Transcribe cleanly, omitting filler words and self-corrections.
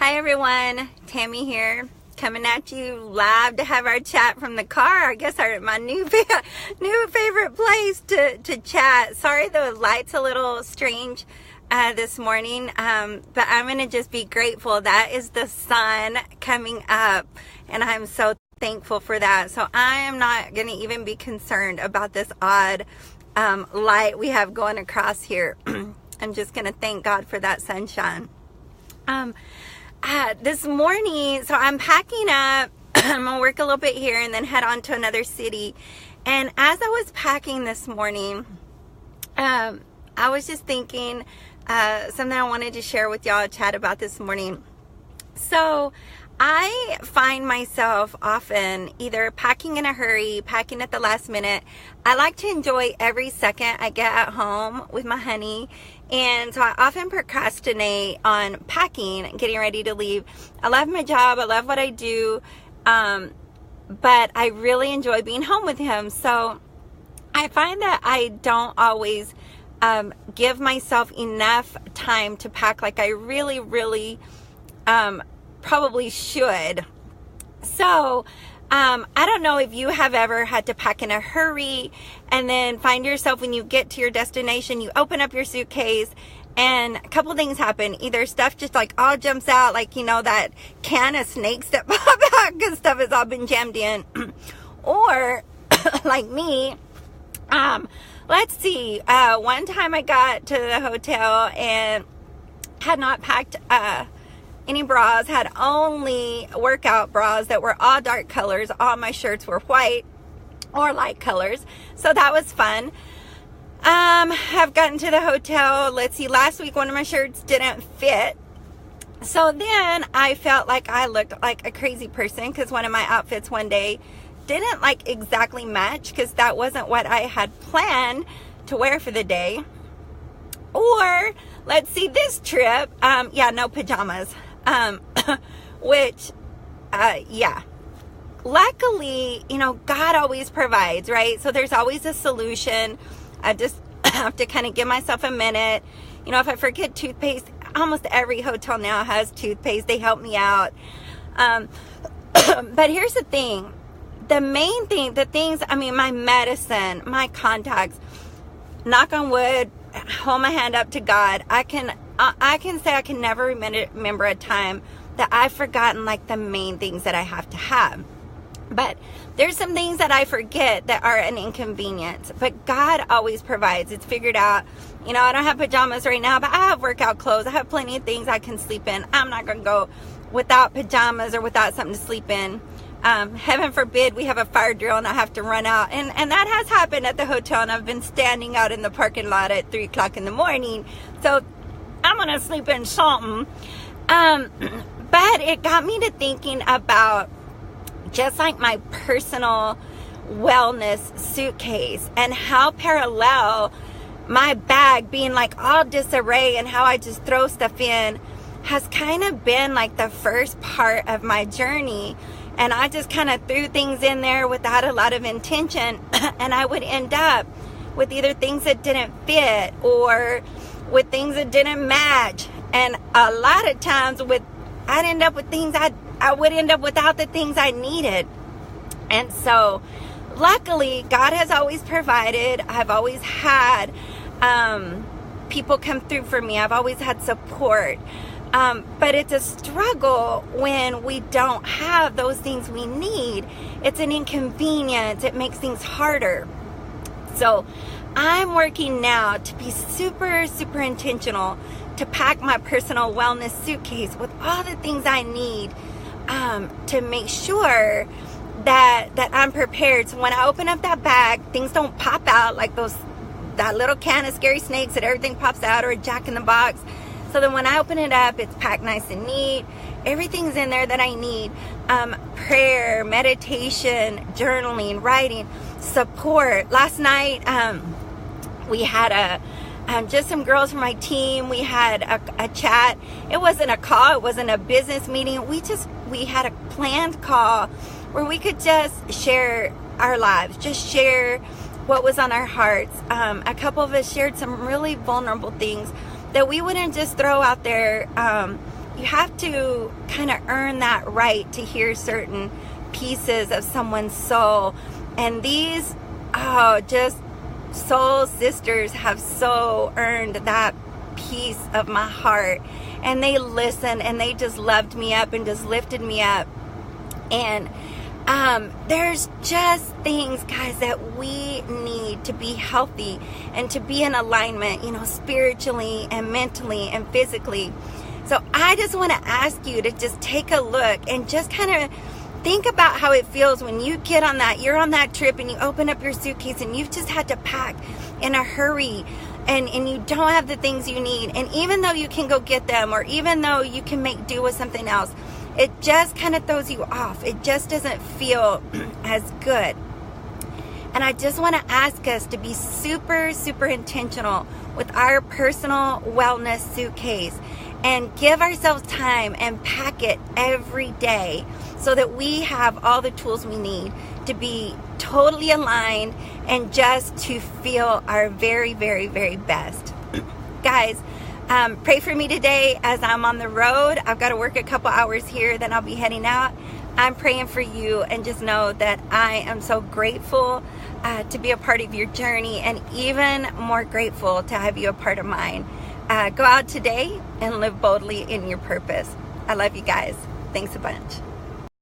Hi everyone, Tami here, coming at you live to have our chat from the car. I guess my new favorite place to chat. Sorry the light's a little strange this morning, but I'm going to just be grateful. That is the sun coming up, and I'm so thankful for that. So I am not going to even be concerned about this odd light we have going across here. I'm just going to thank God for that sunshine. This morning, so I'm packing up. I'm going to work a little bit here and then head on to another city. And as I was packing this morning, I was just thinking something I wanted to share with y'all, chat about this morning. So I find myself often either packing in a hurry, packing at the last minute. I like to enjoy every second I get at home with my honey. And so I often procrastinate on packing, getting ready to leave. I love my job. I love what I do. But I really enjoy being home with him. So I find that I don't always give myself enough time to pack like I really probably should. So I don't know if you have ever had to pack in a hurry and then find yourself when you get to your destination, you open up your suitcase and a couple things happen. Either stuff just like all jumps out, like, you know, that can of snakes that pop out because stuff has all been jammed in. Or like me, let's see, one time I got to the hotel and had not packed any bras, had only workout bras that were all dark colors. All my shirts were white or light colors. So that was fun. I've gotten to the hotel. Let's see, last week one of my shirts didn't fit. So then I felt like I looked like a crazy person because one of my outfits one day didn't like exactly match because that wasn't what I had planned to wear for the day. Or let's see, this trip, no pajamas. Which, luckily, you know, God always provides, right? So there's always a solution. I just have to kind of give myself a minute. You know, if I forget toothpaste, almost every hotel now has toothpaste. They help me out. But here's the thing. The main thing, my medicine, my contacts, knock on wood, hold my hand up to God. I can say I can never remember a time that I've forgotten like the main things that I have to have. But there's some things that I forget that are an inconvenience. But God always provides. It's figured out. You know, I don't have pajamas right now, but I have workout clothes. I have plenty of things I can sleep in. I'm not going to go without pajamas or without something to sleep in. Heaven forbid we have a fire drill and I have to run out. And that has happened at the hotel, and I've been standing out in the parking lot at 3 o'clock in the morning. So I'm going to sleep in something. But it got me to thinking about just like my personal wellness suitcase and how parallel my bag being like all disarray and how I just throw stuff in has kind of been like the first part of my journey. And I just kind of threw things in there without a lot of intention. And I would end up with either things that didn't fit or with things that didn't match. And a lot of times I'd end up with things I would end up without the things I needed. And so luckily, God has always provided. I've always had people come through for me. I've always had support. But it's a struggle when we don't have those things we need. It's an inconvenience. It makes things harder. So I'm working now to be super intentional to pack my personal wellness suitcase with all the things I need to make sure that I'm prepared. So when I open up that bag, things don't pop out like that little can of scary snakes that everything pops out, or a Jack in the Box. So then when I open it up, it's packed nice and neat. Everything's in there that I need. Prayer, meditation, journaling, writing, support. Last night, we had just some girls from my team. We had a chat. It wasn't a call. It wasn't a business meeting. We had a planned call where we could just share our lives, just share what was on our hearts. A couple of us shared some really vulnerable things that we wouldn't just throw out there you have to kind of earn that right to hear certain pieces of someone's soul. And these, just soul sisters have so earned that piece of my heart. And they listened, and they just loved me up and just lifted me up. And there's just things, guys, that we need to be healthy and to be in alignment, spiritually and mentally and physically. So I just want to ask you to just take a look and just kind of think about how it feels when you get on you're on that trip and you open up your suitcase and you've just had to pack in a hurry, and you don't have the things you need. And even though you can go get them, or even though you can make do with something else, it just kind of throws you off. It just doesn't feel as good. And I just want to ask us to be super, super intentional with our personal wellness suitcase and give ourselves time and pack it every day so that we have all the tools we need to be totally aligned and just to feel our very, very, very best. Guys, pray for me today as I'm on the road. I've got to work a couple hours here, then I'll be heading out. I'm praying for you, and just know that I am so grateful to be a part of your journey, and even more grateful to have you a part of mine. Go out today and live boldly in your purpose. I love you guys. Thanks a bunch.